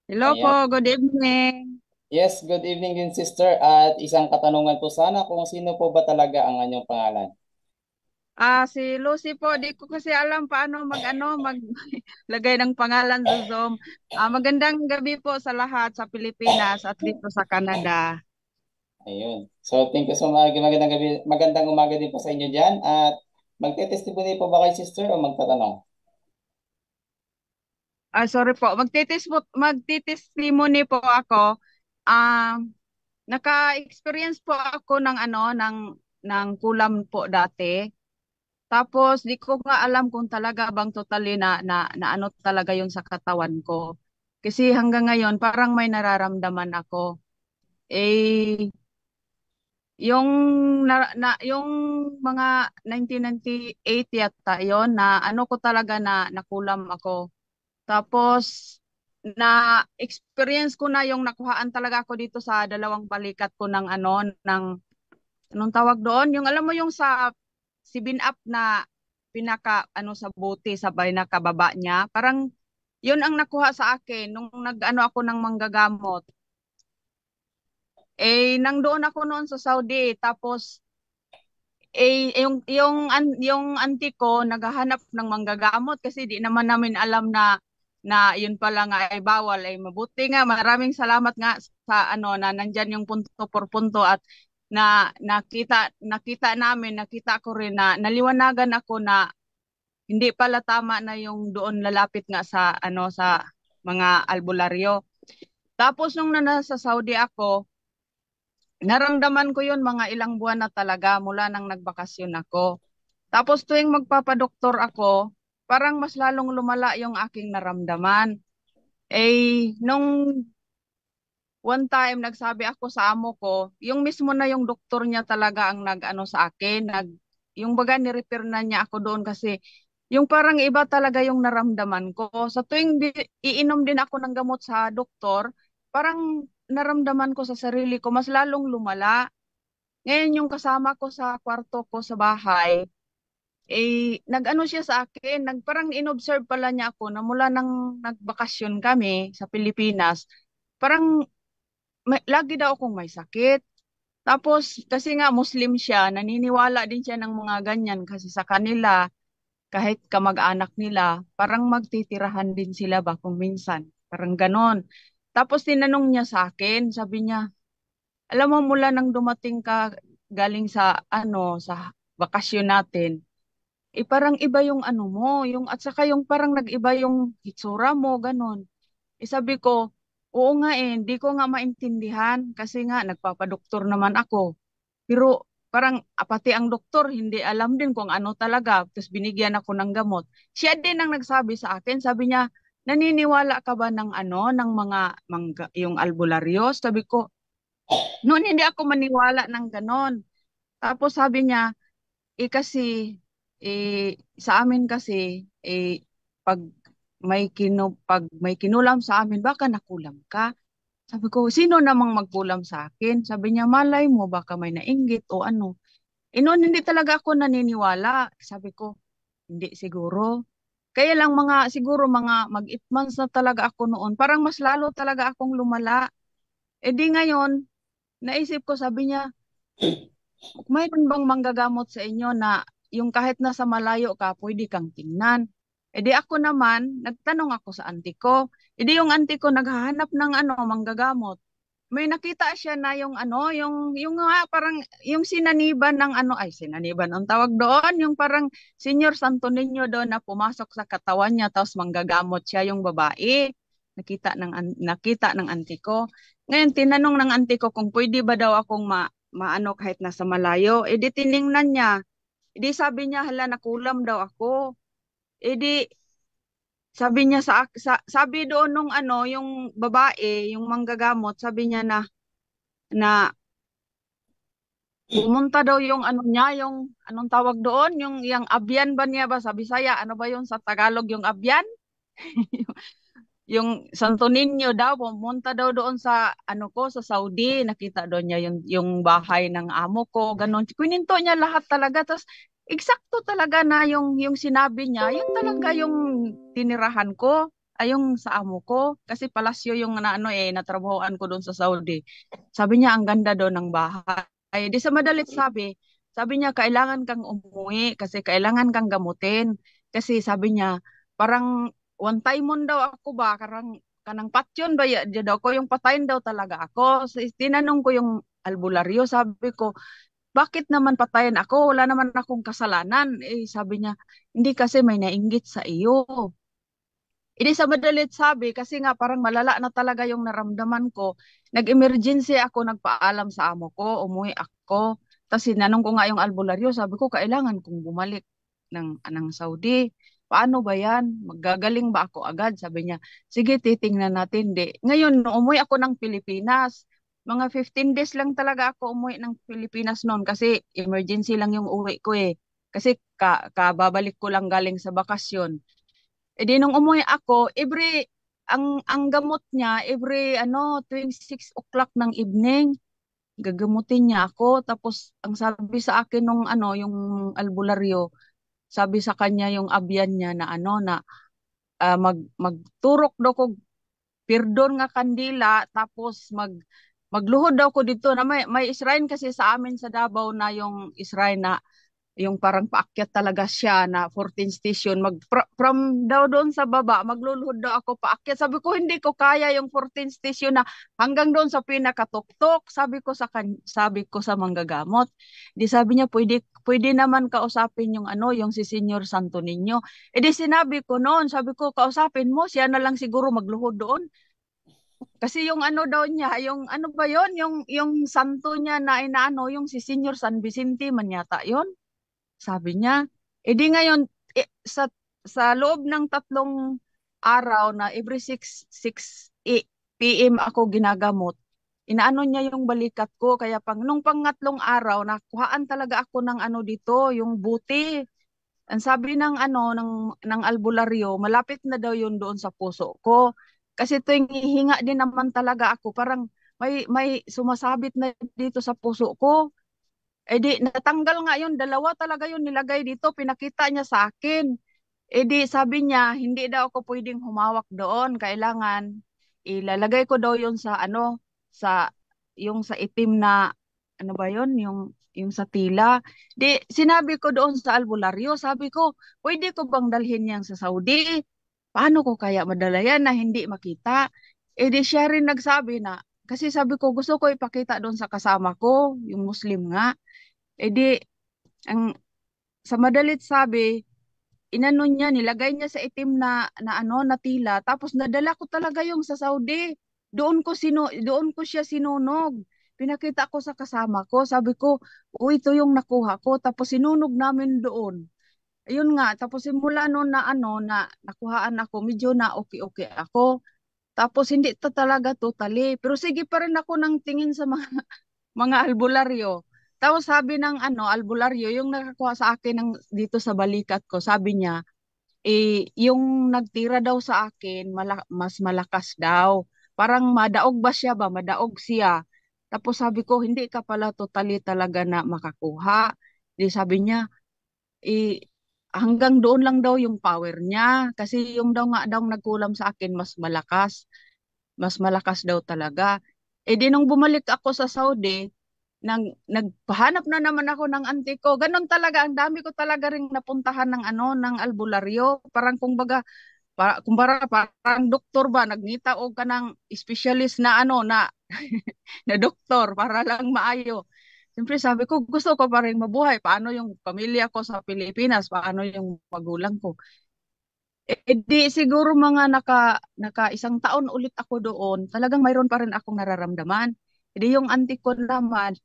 Hello po, Ayan. good evening. Yes, good evening din sister. At isang katanungan po sana kung sino po ba talaga ang anyong pangalan? Si Lucy po, di ko kasi alam paano maglagay ng pangalan sa Zoom. Magandang gabi po sa lahat sa Pilipinas at dito sa Canada. Ayun. So thank you so much. Magandang gabi, magandang umaga din po sa inyo diyan. At magte-testimony po ba kayo sister o magtatanong? Sorry po, magtitestimony po ako. Ah, naka-experience po ako ng ng kulam po dati. Tapos di ko nga alam kung talaga bang totally na ano talaga yun sa katawan ko. Kasi hanggang ngayon parang may nararamdaman ako. Eh yung yung mga 1998 yata yon na ano ko talaga na nakulam ako. Tapos na experience ko na yung nakuhaan talaga ako dito sa dalawang balikat ko ng ng anong tawag doon? Yung alam mo yung sa 7 up na pinaka sa buti sabay na kababa niya. Parang yun ang nakuha sa akin nung nag-ano ako ng manggagamot. Nang doon ako noon sa Saudi. Tapos yung auntie ko naghahanap ng manggagamot kasi di naman namin alam na yun pala nga ay bawal ay mabuti nga maraming salamat nga sa na nandyan yung punto por punto at nakita namin nakita ko rin na naliwanagan ako na hindi pala tama na yung doon lalapit nga sa sa mga albularyo. Tapos nung nasa Saudi ako, naramdaman ko yun mga ilang buwan na talaga mula nang nagbakasyon ako. Tapos tuwing magpapadoktor ako, parang mas lalong lumala yung aking naramdaman. Nung one time nagsabi ako sa amo ko, yung mismo na yung doktor niya talaga ang nag-ano sa akin, yung baga ni-refer na niya ako doon kasi yung parang iba talaga yung naramdaman ko. Sa tuwing iinom din ako ng gamot sa doktor, parang naramdaman ko sa sarili ko, mas lalong lumala. Ngayon yung kasama ko sa kwarto ko sa bahay, nag-ano siya sa akin, parang inobserve pala niya ako na mula nang nagbakasyon kami sa Pilipinas, parang lagi daw akong may sakit. Tapos, kasi nga Muslim siya, naniniwala din siya ng mga ganyan kasi sa kanila, kahit kamag-anak nila, parang magtitirahan din sila ba kung minsan. Parang ganon. Tapos tinanong niya sa akin, sabi niya, alam mo mula nang dumating ka galing sa sa bakasyon natin, parang iba yung ano mo, yung at saka yung parang nag-iba yung hitsura mo, ganon. Sabi ko, oo nga hindi ko nga maintindihan kasi nga nagpapadoktor naman ako. Pero parang pati ang doktor hindi alam din kung ano talaga. Tapos binigyan ako ng gamot. Siya din ang nagsabi sa akin, sabi niya, naniniwala ka ba ng ng mga yung albularyo? Sabi ko, noon hindi ako maniwala ng ganon. Tapos sabi niya, kasi sa amin kasi pag pag may kinulam sa amin baka nakulam ka. Sabi ko, sino namang magkulam sa akin? Sabi niya, malay mo baka may nainggit o ano. Noon hindi talaga ako naniniwala. Sabi ko, hindi siguro. Kaya lang siguro mga mag-8 months na talaga ako noon. Parang mas lalo talaga akong lumala. Di ngayon, naisip ko, sabi niya, mayroon bang manggagamot sa inyo na yung kahit nasa malayo ka, pwede kang tingnan? Di ako naman, nagtanong ako sa auntie ko. Di yung auntie ko naghahanap ng manggagamot. May nakita siya na yung yung nga parang yung sinaniban ng ay sinaniban ang tawag doon, yung parang Senior Santo Niño doon na pumasok sa katawan niya tapos manggagamot siya yung babae. Nakita ng auntie ko. Ngayon tinanong ng auntie ko kung pwede ba daw akong maano kahit nasa malayo. Di tiningnan niya. Sabi niya hala nakulam daw ako. Di sabi niya sabi doon nung yung babae, yung manggagamot, sabi niya na pumunta daw yung niya, yung anong tawag doon, yung abyan ba niya ba sa Bisaya, ano ba yun sa Tagalog yung abyan? Yung Santo Niño daw, pumunta daw doon sa ko sa Saudi, nakita doon niya yung bahay ng amo ko, ganun. Kuninto niya lahat talaga, tapos eksakto talaga na yung sinabi niya, yun talaga yung tinirahan ko. yung sa amo ko. Kasi palasyo yung na ano natrabahoan ko doon sa Saudi. Sabi niya, ang ganda doon ng bahay. Ay, di sa madalit sabi niya, kailangan kang umuwi kasi kailangan kang gamutin. Kasi sabi niya, parang one time mon daw ako ba, karang kanang patyon ba ya daw ko yung patayin daw talaga ako. So, tinanong ko yung albularyo, sabi ko, bakit naman patayin ako? Wala naman akong kasalanan. Sabi niya, hindi kasi may nainggit sa iyo. Hindi sa madalit sabi, kasi nga parang malala na talaga yung naramdaman ko. Nag-emergency ako, nagpaalam sa amo ko, umuwi ako. Tapos sinanong ko nga yung albularyo, sabi ko, kailangan kong bumalik ng Saudi. Paano ba yan? Magagaling ba ako agad? Sabi niya, sige, titingnan natin. Di. Ngayon, nung umuwi ako ng Pilipinas, mga 15 days lang talaga ako umuwi ng Pilipinas noon kasi emergency lang yung uwi ko eh. Kasi kababalik ko lang galing sa bakasyon. E di nung umuwi ako, ang gamot niya, tuwing 6 o'clock ng evening, gagamutin niya ako. Tapos, ang sabi sa akin nung yung albularyo, sabi sa kanya yung abyan niya na magturok daw ko, pirdon nga kandila, tapos magluhod daw ko dito na may shrine kasi sa amin sa Davao na yung shrine na yung parang paakyat talaga siya na 14 station from daw doon sa baba magluluhod daw ako paakyat, sabi ko hindi ko kaya yung 14 station na hanggang doon sa pinakatuktok, sabi ko sa manggagamot. Di sabi niya, pwede naman kausapin yung yung si Senior Santo Niño. Di sinabi ko noon, sabi ko, kausapin mo siya na lang siguro magluhod doon kasi yung daw niya, yung ano ba yon, yung santo niya na inaano, yung si Senior San Vicente man yata yon, sabi niya. Di ngayon, sa loob ng 3 araw na every 6 p.m. ako ginagamot, inaano niya yung balikat ko. Kaya nung pangatlong araw, nakuhaan talaga ako ng dito, yung buti. Ang sabi ng albularyo, malapit na daw yun doon sa puso ko. Kasi tuwing hihinga din naman talaga ako, parang may sumasabit na dito sa puso ko. Di natanggal nga yun, dalawa talaga yun nilagay dito, pinakita niya sa akin. Di sabi niya, hindi daw ako pwedeng humawak doon, kailangan ilalagay ko daw yun sa yung sa itim na, ano ba yun, yung sa tila. Di sinabi ko doon sa albularyo, sabi ko, pwede ko bang dalhin yan sa Saudi? Paano ko kaya madala yan na hindi makita? Di siya rin nagsabi na, kasi sabi ko, gusto ko ipakita doon sa kasama ko, yung Muslim nga. Di, ang sa madalit sabi, inano niya, nilagay niya sa itim na tila, tapos nadala ko talaga yung sa Saudi. Doon ko siya sinunog. Pinakita ko sa kasama ko, sabi ko, "Uy, ito yung nakuha ko." Tapos sinunog namin doon. Ayun nga, tapos simula noon na na nakuhaan ako, medyo na okay-okay ako. Tapos hindi to talaga totally, pero sige pa rin ako ng tingin sa mga albularyo. Tapos sabi ng albularyo, yung nakakuha sa akin dito sa balikat ko, sabi niya, yung nagtira daw sa akin, mas malakas daw. Parang madaog ba siya ba? Madaog siya. Tapos sabi ko, hindi ka pala totally talaga na makakuha. Di sabi niya, eh, hanggang doon lang daw yung power niya. Kasi yung daw nga daw nagkulam sa akin, mas malakas. Mas malakas daw talaga. Di nung bumalik ako sa Saudi, nagpahanap na naman ako ng auntie ko. Ganon talaga, ang dami ko talaga ring napuntahan ng albularyo. Parang kumbara, parang doktor ba, nagngita o ka ng specialist na na doktor para lang maayo. Siyempre sabi ko, gusto ko pa rin mabuhay. Paano yung pamilya ko sa Pilipinas? Paano yung magulang ko? Di siguro mga naka 1 taon ulit ako doon. Talagang mayroon pa rin akong nararamdaman. Di yung auntie ko naman,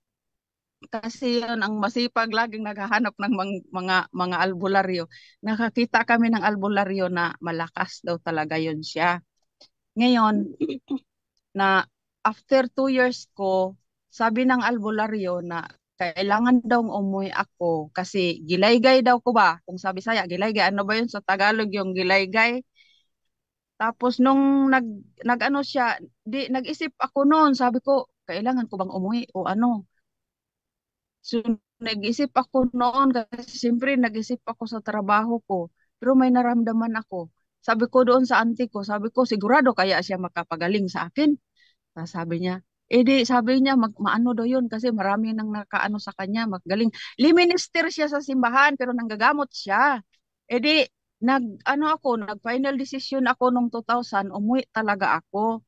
kasi yun ang masipag, laging naghahanap ng mga albularyo. Nakakita kami ng albularyo na malakas daw talaga yun siya. Ngayon, na after 2 years ko, sabi ng albularyo na kailangan daw umuwi ako kasi gilaygay daw ko ba? Kung sabi saya, gilaygay, ano ba yun sa Tagalog yung gilaygay? Tapos nung nag-ano siya, nag-isip ako noon, sabi ko, kailangan ko bang umuwi o ano? So, nag-isip ako noon kasi siyempre nag-isip ako sa trabaho ko. Pero may naramdaman ako. Sabi ko doon sa auntie ko, sabi ko, sigurado kaya siya makapagaling sa akin? Sabi niya, sabi niya, maano daw yun kasi marami nang nakaano sa kanya, magaling. Liminister siya sa simbahan pero nanggagamot siya. Nag-final decision ako nung 2000, umuwi talaga ako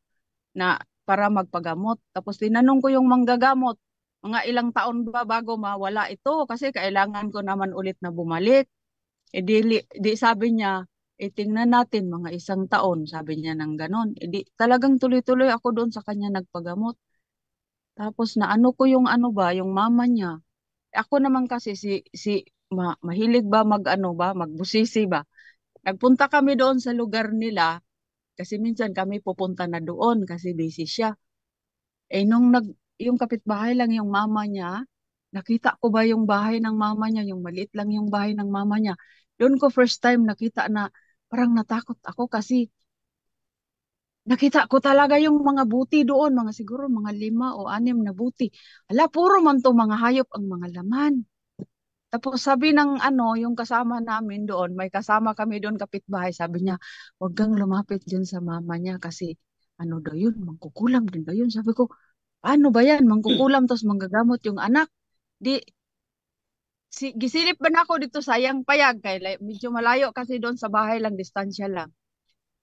na para magpagamot. Tapos tinanong ko yung manggagamot, mga ilang taon ba bago mawala ito? Kasi kailangan ko naman ulit na bumalik. Di sabi niya, tingnan natin mga isang taon, sabi niya ng ganon. Talagang tuloy-tuloy ako doon sa kanya nagpagamot. Tapos na ano ko yung ano ba, yung mama niya. Ako naman kasi mahilig ba magbusisi ba. Nagpunta kami doon sa lugar nila kasi minsan kami pupunta na doon kasi busy siya. Yung kapitbahay lang yung mama niya, nakita ko ba yung bahay ng mama niya, yung maliit lang yung bahay ng mama niya. Doon ko first time nakita na parang natakot ako kasi nakita ko talaga yung mga buti doon, mga siguro mga 5 o 6 na buti. Ala, puro man to mga hayop ang mga laman. Tapos sabi ng yung kasama namin doon, may kasama kami doon kapitbahay, sabi niya, huwag kang lumapit dyan sa mama niya kasi ano daw yun, mangkukulam din daw yun. Sabi ko, ano ba yan? Mangkukulam tapos manggagamot yung anak. Di, gisilip ba na ako dito sayang payag kay medyo malayo kasi doon sa bahay lang, distansya lang.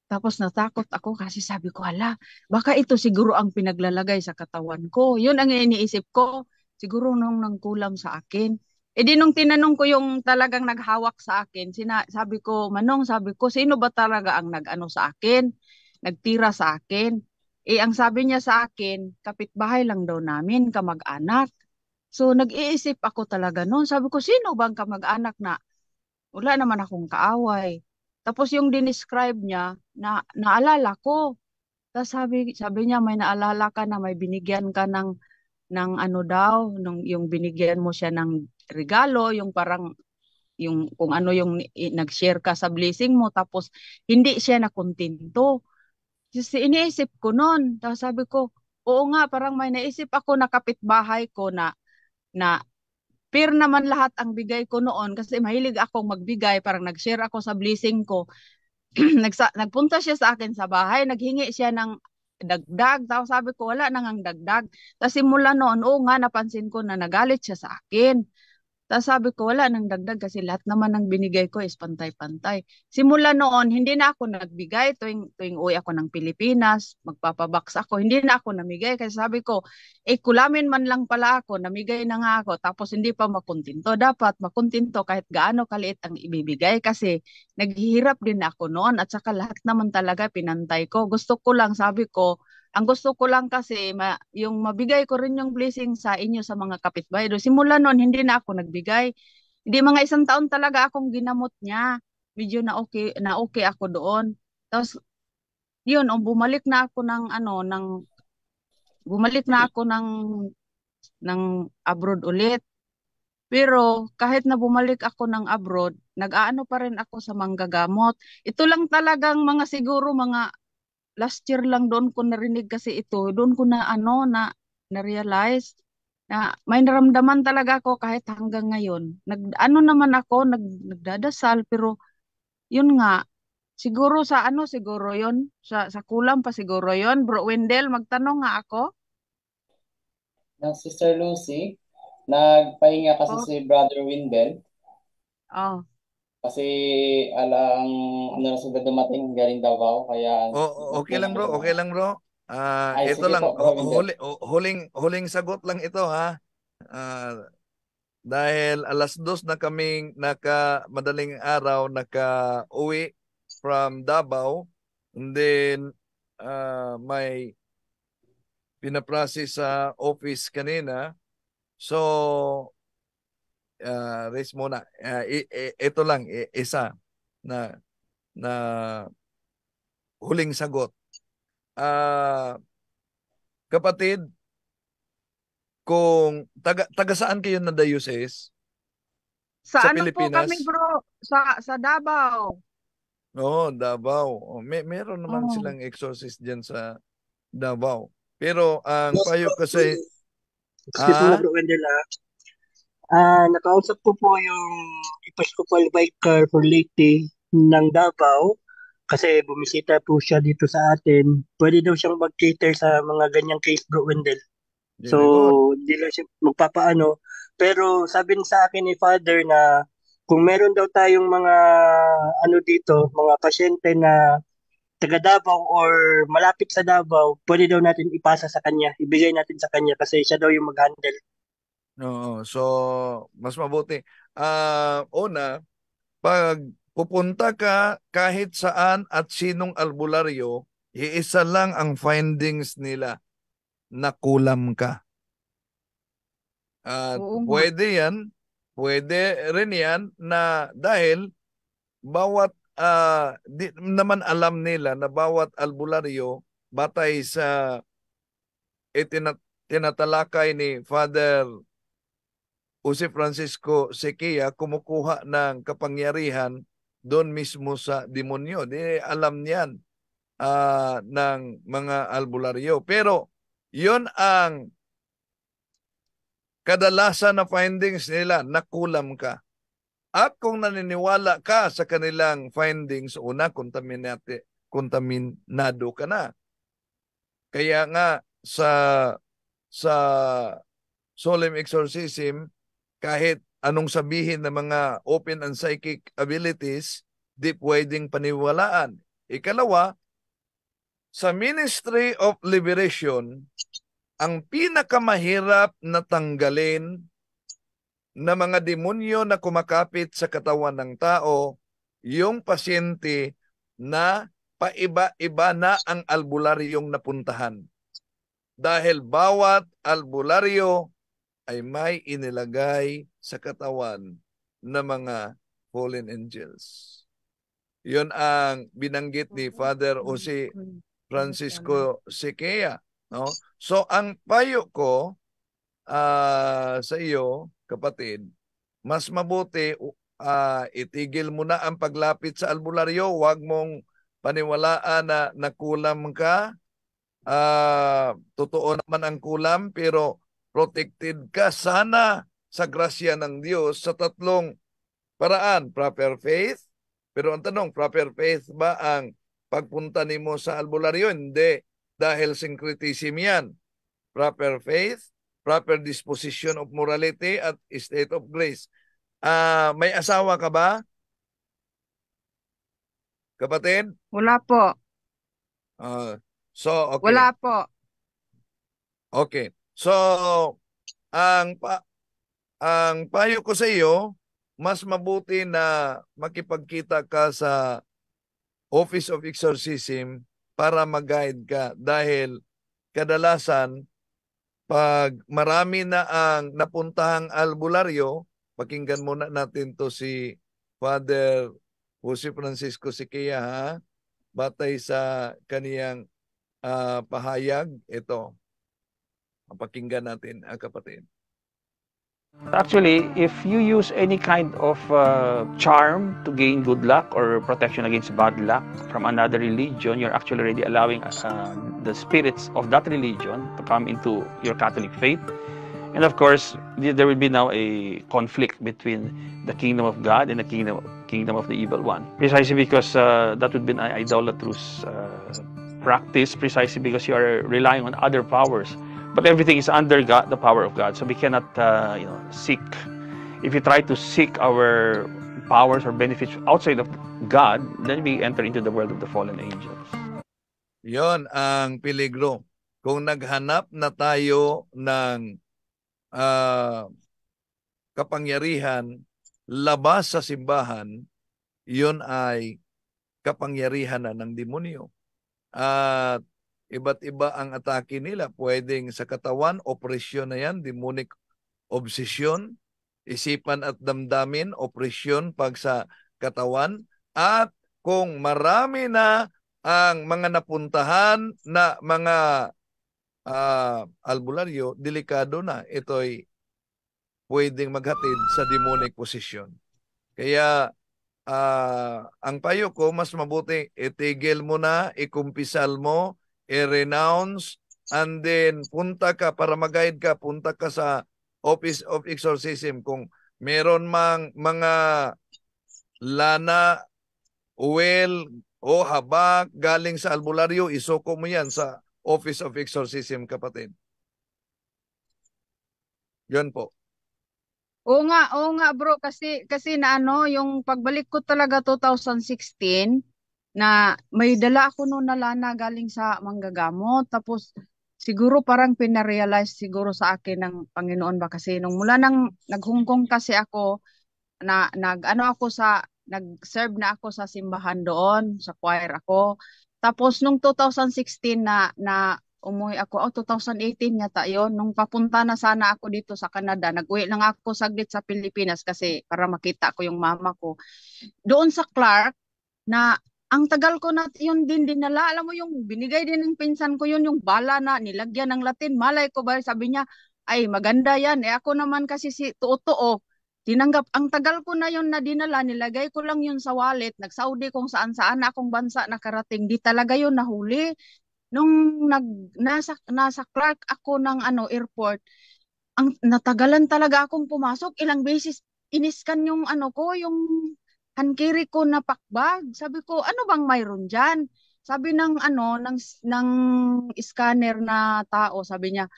Tapos natakot ako kasi sabi ko, hala, baka ito siguro ang pinaglalagay sa katawan ko. Yun ang iniisip ko. Siguro nung nangkulam sa akin. Di nung tinanong ko yung talagang naghawak sa akin, sabi ko, Manong, sabi ko, sino ba talaga ang nag-ano sa akin? Nagtira sa akin. Ang sabi niya sa akin, kapitbahay lang daw namin, kamag-anak. So nag-iisip ako talaga noon. Sabi ko, sino bang kamag-anak na wala naman akong kaaway. Tapos yung dinescribe niya, naalala ko. Tapos sabi niya, may naalala ka na may binigyan ka ng ano daw, yung binigyan mo siya ng regalo, yung parang, yung kung ano yung nag-share ka sa blessing mo, tapos hindi siya nakontento. Kasi iniisip ko noon, tapos sabi ko, oo nga, parang may naisip ako na kapitbahay ko na fair naman lahat ang bigay ko noon kasi mahilig akong magbigay, parang nag-share ako sa blessing ko. Nagpunta siya sa akin sa bahay, naghingi siya ng dagdag. Tapos sabi ko, wala nang ang dagdag. Tapos simula noon, oo nga, napansin ko na nagalit siya sa akin. Tapos sabi ko, wala nang dagdag kasi lahat naman ng binigay ko is pantay-pantay. Simula noon, hindi na ako nagbigay tuwing uwi ako ng Pilipinas, magpapabox ako, hindi na ako namigay kasi sabi ko, kulamin man lang pala ako, namigay na nga ako, tapos hindi pa makuntinto. Dapat makuntinto kahit gaano kaliit ang ibibigay kasi naghihirap din ako noon at saka lahat naman talaga pinantay ko. Gusto ko lang, sabi ko, ang gusto ko lang kasi yung mabigay ko rin yung blessing sa inyo sa mga kapitbahay. Simula noon, hindi na ako nagbigay. Hindi mga isang taon talaga akong ginamot niya. Medyo na okay ako doon. Tapos yun, bumalik na ako ng abroad ulit. Pero kahit na bumalik ako ng abroad, nag-aano pa rin ako sa manggagamot. Ito lang talagang mga siguro mga last year lang doon ko narinig kasi ito, doon ko na-realize na may naramdaman talaga ako kahit hanggang ngayon. Ano naman ako, nagdadasal, pero yun nga, siguro siguro yun, sa kulang pa siguro yun. Bro Wendell, magtanong nga ako. Ng Sister Lucy, nagpahinga kasi Oh, si Brother Windel oh, kasi alang ano na sila dumating galing Davao kaya Okay lang bro, nagpahinga. okay lang bro. Ay, Ito sige lang, po, Bro Windel. huling sagot lang ito ha. Ah, dahil 2:00 na kaming madaling araw naka-uwi from Davao, and then may pinaprocess sa office kanina. So, raise muna. Ito lang, isa na na huling sagot. Kapatid, kung taga saan kayo na diocese sa sa ano po kami Pilipinas? bro? Sa Davao. Oo, Davao. Meron naman Oh. silang exorcist diyan sa Davao. Pero ang payo ko sa Excuse mo na ah, bro Wendell ah. Nakausap ko po yung Episcopal Vicar for Leyte ng Davao. kasi bumisita po siya dito sa atin. Pwede daw siyang mag-cater sa mga ganyang case, Bro Wendell. So, Very good. di lang siya magpapaano. Pero sabi sa akin ni Father na kung meron daw tayong mga ano dito, mga pasyente na taga Davao or malapit sa Davao, pwede daw natin ipasa sa kanya, ibigay natin sa kanya kasi siya daw yung mag-handle. Oo, so mas mabuti. Una, pag pupunta ka kahit saan at sinong albularyo, iisa lang ang findings nila na kulam ka. At Oo nga. pwede rin yan na dahil bawat di naman alam nila na bawat albularyo batay sa tinatalakay ni Father Jose Francisco Sequia, kumukuha ng kapangyarihan doon mismo sa demonyo. Di alam niyan ng mga albularyo. Pero yon ang kadalasan na findings nila, nakulam ka. At kung naniniwala ka sa kanilang findings, una, kontaminado ka na. Kaya nga sa solemn exorcism, kahit anong sabihin ng mga open and psychic abilities, di pwedeng paniwalaan. Ikalawa, sa Ministry of Liberation, ang pinakamahirap na tanggalin na mga demonyo na kumakapit sa katawan ng tao, yung pasyente na paiba-iba na ang albularyong napuntahan. Dahil bawat albularyo ay may inilagay sa katawan ng mga fallen angels. Yun ang binanggit ni Father Jose Francisco Sequia. No? So ang payo ko sa iyo, kapatid, mas mabuti itigil mo na ang paglapit sa albularyo. Huwag mong paniwalaan na nakulam ka. Totoo naman ang kulam, pero protected ka sana sa grasya ng Diyos sa tatlong paraan. Proper faith. Pero ang tanong, proper faith ba ang pagpunta nimo sa albularyo? Hindi. Dahil syncretism yan. Proper faith, proper disposition of morality, at state of grace. May asawa ka ba, kapatid? Wala po. So, okay. Wala po. Okay. So, ang payo ko sa iyo, mas mabuti na makipagkita ka sa Office of Exorcism para mag-guide ka, dahil kadalasan pag marami na ang napuntahang albularyo, pakinggan muna natin to si Father Jose Francisco Sequia, ha? Batay sa kaniyang pahayag, ito. Pakinggan natin, kapatid. Actually, if you use any kind of charm to gain good luck or protection against bad luck from another religion, you're actually already allowing the spirits of that religion to come into your Catholic faith. And of course, there will be now a conflict between the kingdom of God and the kingdom of the evil one. Precisely because that would be an idolatrous practice, precisely because you are relying on other powers. But everything is under God, the power of God. So we cannot, seek. If you try to seek our powers or benefits outside of God, then we enter into the world of the fallen angels. Yon ang peligro. Kung naghanap na tayo ng kapangyarihan labas sa simbahan, yon ay kapangyarihan na ng demonyo. At iba't iba ang atake nila. Pwedeng sa katawan, opresyon na yan, demonic obsession, isipan at damdamin, opresyon pag sa katawan. At kung marami na ang mga napuntahan na mga albularyo, delikado na. Ito'y pwedeng maghatid sa demonic possession. Kaya ang payo ko, mas mabuti itigil mo na, ikumpisal mo, i-renounce, and then punta ka para mag-guide ka, punta ka sa Office of Exorcism. Kung meron mang mga lana, oil, o habak galing sa albularyo, isuko mo yan sa Office of Exorcism, kapatid. Yun po. Oo nga bro, kasi na ano, yung pagbalik ko talaga 2016 na may dala ako noon na lana galing sa manggagamot, tapos siguro parang pinarealize siguro sa akin ng Panginoon ba, kasi nung mula nang naghungkong kasi ako na nag-serve na ako sa simbahan doon, sa choir ako. Tapos nung 2016 na umuwi ako, 2018 yata yon, nung papunta na sana ako dito sa Canada, nag-uwi lang ako saglit sa Pilipinas kasi para makita ko yung mama ko. Doon sa Clark, na ang tagal ko na yun din dinala, alam mo yung binigay din ng pinsan ko yun, yung bala na nilagyan ng Latin, malay ko ba, sabi niya, ay maganda yan, ako naman kasi si tuo-tuo, tinanggap, ang tagal ko na yun na dinala, nilagay ko lang yun sa wallet, nag-Saudi kung saan-saan akong bansa nakarating, di talaga yun nahuli. Nung nasa Clark ako ng airport, ang natagalan talaga akong pumasok, ilang beses iniskan yung yung hankiri ko na pakbag. Sabi ko, ano bang mayroon diyan? Sabi ng scanner na tao, sabi niya,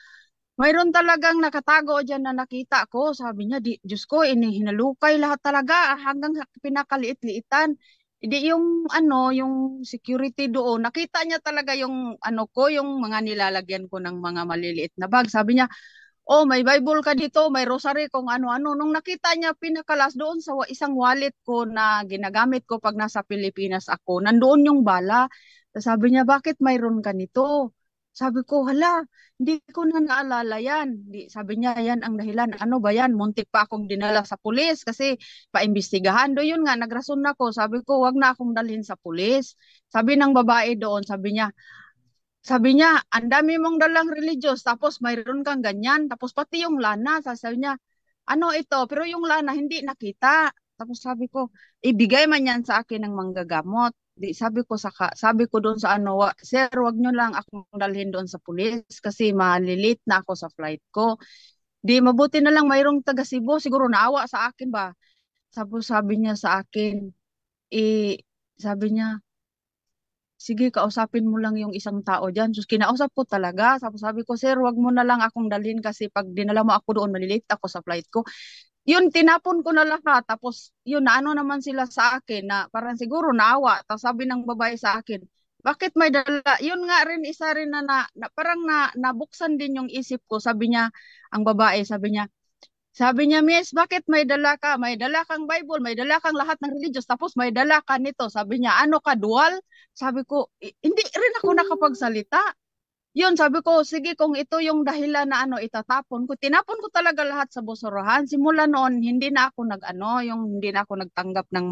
mayroon talagang nakatago diyan na nakita ko. Sabi niya, Diyos ko, hinalukay lahat talaga hanggang sa pinakaliit-liitan. Hindi yung yung security doon. Nakita niya talaga yung yung mga nilalagyan ko ng mga maliliit na bag. Sabi niya, oh, may Bible ka dito, may rosary, kung ano-ano. Nung nakita niya pinakalas doon sa isang wallet ko na ginagamit ko pag nasa Pilipinas ako, nandoon yung bala. Sabi niya, bakit mayroon ka nito? Sabi ko, hala, hindi ko na naalala yan. Sabi niya, yan ang dahilan. Ano ba yan? Muntik pa akong dinala sa pulis kasi paimbestigahan. Do yun nga, nagrason na ko. Sabi ko, wag na akong dalhin sa pulis. Sabi ng babae doon, sabi niya, ang dami mong dalang religious, tapos mayroon kang ganyan, tapos pati yung lana, sabi niya, ano ito, pero yung lana hindi nakita. Tapos sabi ko, ibigay man yan sa akin ng manggagamot. Sabi ko doon sa sir, wag nyo lang akong dalhin doon sa pulis kasi malilate na ako sa flight ko. Di mabuti na lang mayroong taga Cebu, siguro naawa sa akin ba. Sabi niya sa akin, sabi niya, sige, kausapin mo lang yung isang tao dyan. So, kinausap ko talaga. Sabi ko, sir, wag mo na lang akong dalhin kasi pag dinala mo ako doon, malilate ako sa flight ko. Yun, tinapon ko na lahat. Tapos, yun, naano naman sila sa akin na parang siguro naawa. Tapos sabi ng babae sa akin, bakit may dala? Yun nga rin, isa rin na parang nabuksan din yung isip ko. Ang babae, sabi niya, Miss, bakit may dala ka? May dala kang Bible, may dala kang lahat ng religious, tapos may dala ka nito. Sabi niya, ano ka, dual? Sabi ko, hindi rin ako nakapagsalita. Yun, sabi ko, sige, kung ito yung dahilan na itatapon ko, tinapon ko talaga lahat sa basurahan. Simula noon, hindi na ako nagtanggap ng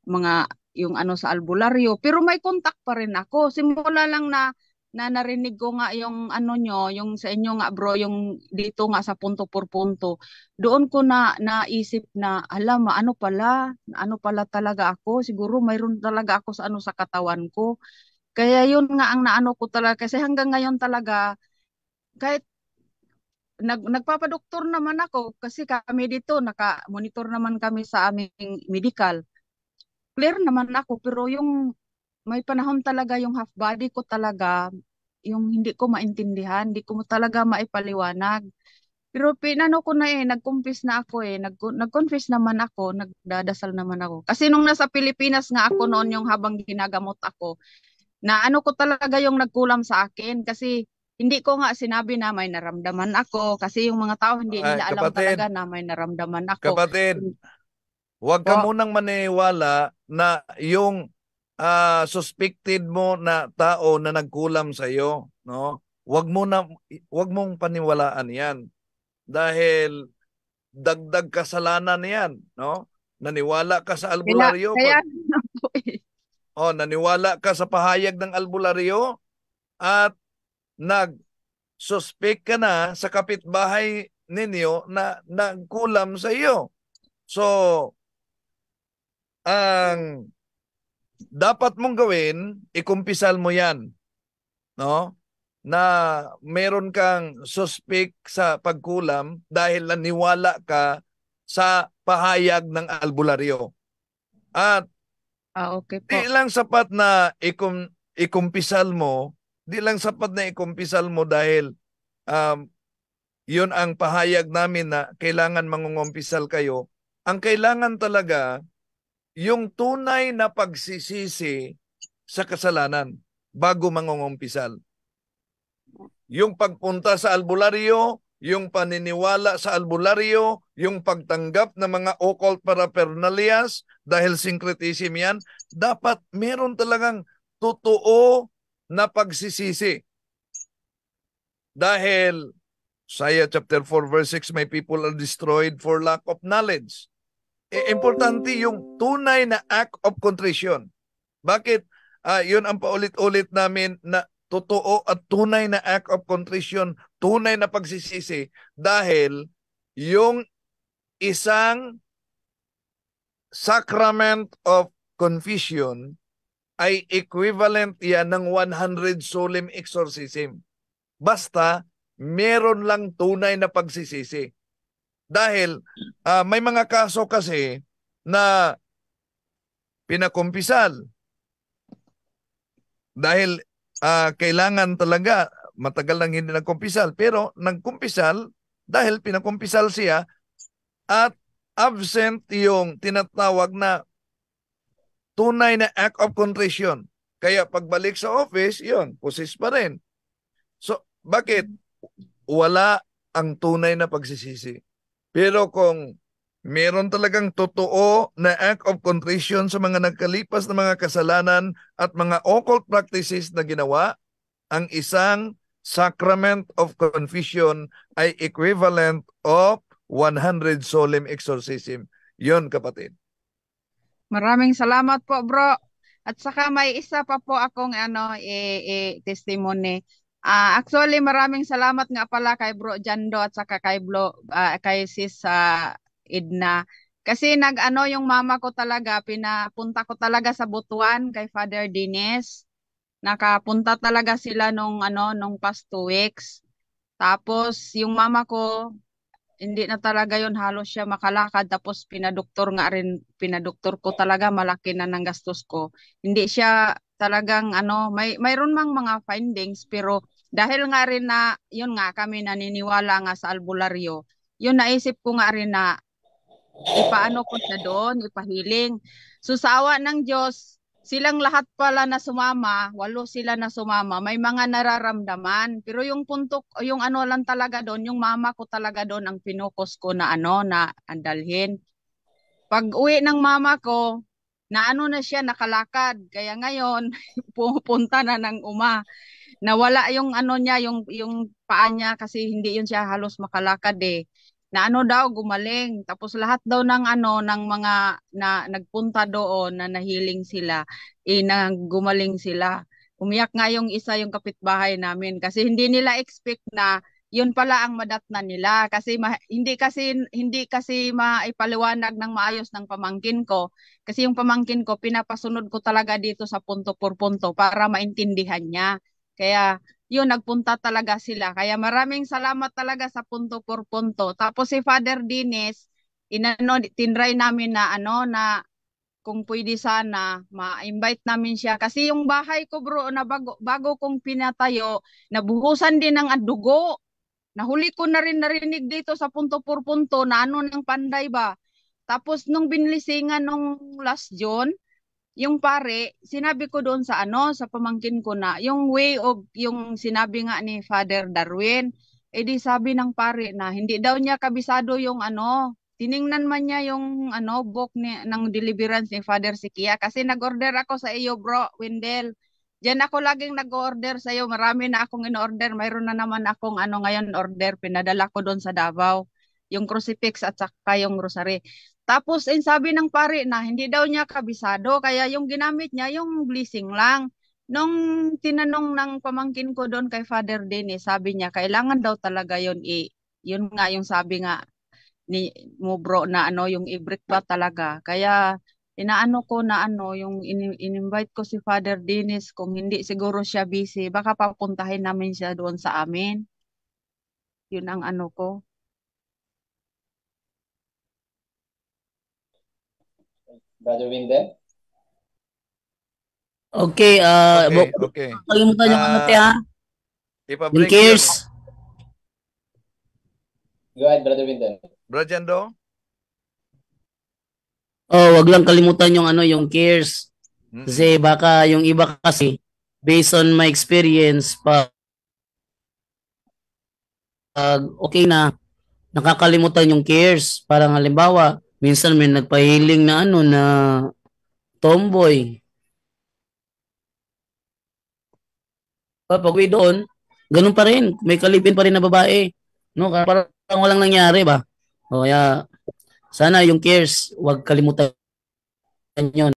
mga yung sa albularyo. Pero may contact pa rin ako. Simula lang na narinig ko nga yung nyo, yung sa inyo nga bro, yung dito nga sa punto por punto. Doon ko naisip na, alam, ano pala talaga ako. Siguro mayroon talaga ako sa katawan ko. Kaya yun nga ang naano ko talaga. Kasi hanggang ngayon talaga, kahit nagpapadoktor naman ako, kasi kami dito, naka-monitor naman kami sa aming medical. Clear naman ako, pero yung may panahon talaga yung half body ko talaga, yung hindi ko maintindihan, hindi ko talaga maipaliwanag. Pero pinano ko na nag-confess na ako nag-confess naman ako, nagdadasal naman ako. Kasi nung nasa Pilipinas nga ako noon, yung habang ginagamot ako, na ko talaga yung nagkulam sa akin kasi hindi ko nga sinabi na may naramdaman ako kasi yung mga tao hindi nila alam talaga na may naramdaman ako. Kapatid, huwag ka munang maniwala na yung suspected mo na tao na nagkulam sa iyo, no? Huwag mong paniwalaan 'yan dahil dagdag kasalanan 'yan, no? Naniwala ka sa albularyo. Naniwala ka sa pahayag ng albularyo at nag-suspect ka na sa kapitbahay ninyo na nagkulam sa iyo. So, ang dapat mong gawin, ikumpisal mo yan, no? Na meron kang suspect sa pagkulam dahil naniwala ka sa pahayag ng albularyo. At Okay Di po. lang sapat na ikumpisal mo, di lang sapat na ikumpisal mo dahil um, yun ang pahayag namin na kailangan mangungumpisal kayo. Ang kailangan talaga, yung tunay na pagsisisi sa kasalanan bago mangungumpisal. Yung pagpunta sa albularyo, yung paniniwala sa albularyo, yung pagtanggap ng mga occult paraphernalias dahil syncretism yan, dapat meron talagang totoo na pagsisisi. Dahil Isaiah chapter 4 verse 6, my people are destroyed for lack of knowledge. Importante yung tunay na act of contrition. Bakit? Yun ang paulit-ulit namin na totoo at tunay na act of contrition, tunay na pagsisisi dahil yung isang sacrament of confession ay equivalent yan ng 100 solemn exorcism. Basta meron lang tunay na pagsisisi. Dahil may mga kaso kasi na pinakumpisal dahil kailangan talaga matagal nang hindi nagkumpisal pero nagkumpisal dahil pinakumpisal siya at absent yung tinatawag na tunay na act of contrition. Kaya pagbalik sa office, yun, possess pa rin. So, bakit? Wala ang tunay na pagsisisi. Pero kung meron talagang totoo na act of contrition sa mga nagkalipas na mga kasalanan at mga occult practices na ginawa, ang isang sacrament of confession ay equivalent of 100 solemn exorcism. Yon, kapatid. Maraming salamat po, bro. At saka may isa pa po akong testimony. Actually, maraming salamat nga pala kay Bro Jando at saka kay Sis Edna. Kasi yung mama ko talaga, pinapunta ko talaga sa Butuan kay Father Dines. Nakapunta talaga sila nung past 2 weeks. Tapos yung mama ko, hindi na talaga yon, halos siya makalakad, tapos pinadoktor ko talaga, malaki na ng gastos ko. Hindi siya talagang mayroon mang mga findings, pero dahil nga rin na yun nga kami naniniwala nga sa albularyo, yun naisip ko nga rin na ipaano ko siya doon, ipahiling. So sa awa ng Diyos, silang lahat pala na sumama, 8 sila na sumama, may mga nararamdaman. Pero yung punto, yung ano lang talaga doon, yung mama ko talaga doon ang pinukus ko na na andalhin. Pag uwi ng mama ko, na na siya, nakalakad. Kaya ngayon, pupunta na ng nawala yung niya, yung paa niya kasi hindi yun siya halos makalakad eh. Na daw gumaling. Tapos lahat daw ng ng mga na nagpunta doon na nahiling sila, gumaling sila. Umiyak nga yung isa, yung kapitbahay namin kasi hindi nila expect na yun pala ang madatna nila kasi hindi kasi maipaliwanag ng maayos ng pamangkin ko kasi yung pamangkin ko pinapasunod ko talaga dito sa punto por punto para maintindihan niya. Kaya yun, nagpunta talaga sila. Kaya maraming salamat talaga sa punto por punto. Tapos si Father Dines, tinry namin na na kung pwede sana, ma-invite namin siya. Kasi yung bahay ko bro, na bago kong pinatayo, nabuhusan din ng dugo. Nahuli ko na rin narinig dito sa punto por punto na ng panday ba. Tapos nung binlisingan nung last June, yung pare, sinabi ko doon sa sa pamangkin ko na, yung way of, yung sinabi nga ni Father Darwin, di sabi ng pare na hindi daw niya kabisado yung tiningnan man niya yung book ng deliverance ni Father Sikia kasi nag-order ako sa iyo bro, Wendell. Diyan ako laging nag-order sa iyo, marami na akong in-order, mayroon na naman akong ngayon order, pinadala ko doon sa Davao, yung crucifix at saka yung rosary. Tapos sabi ng pare na hindi daw niya kabisado kaya yung ginamit niya yung blessing lang. Nung tinanong ng pamangkin ko doon kay Father Dennis, sabi niya kailangan daw talaga yun yun nga yung sabi nga ni mo bro na yung i-break ba talaga. Kaya inaano ko na yung in-invite ko si Father Dennis, kung hindi siguro siya busy, baka papuntahin namin siya doon sa amin. Yun ang ko. Brother Windel? Okay, Okay. kalimutan yung ano, te, ha? Yung Ipa-break yun. cares. Go ahead, Brother Windon. Bro Jando? Oh, wag lang kalimutan yung ano, yung cares. Mm-mm. Kasi baka yung iba kasi, based on my experience, pag okay na, nakakalimutan yung cares. Parang halimbawa, minsan may nagpahiling na ano, na tomboy. Pag uwi doon, ganun pa rin. May kalipin pa rin na babae. No, parang walang nangyari ba? O kaya, sana yung cares, wag kalimutan yun.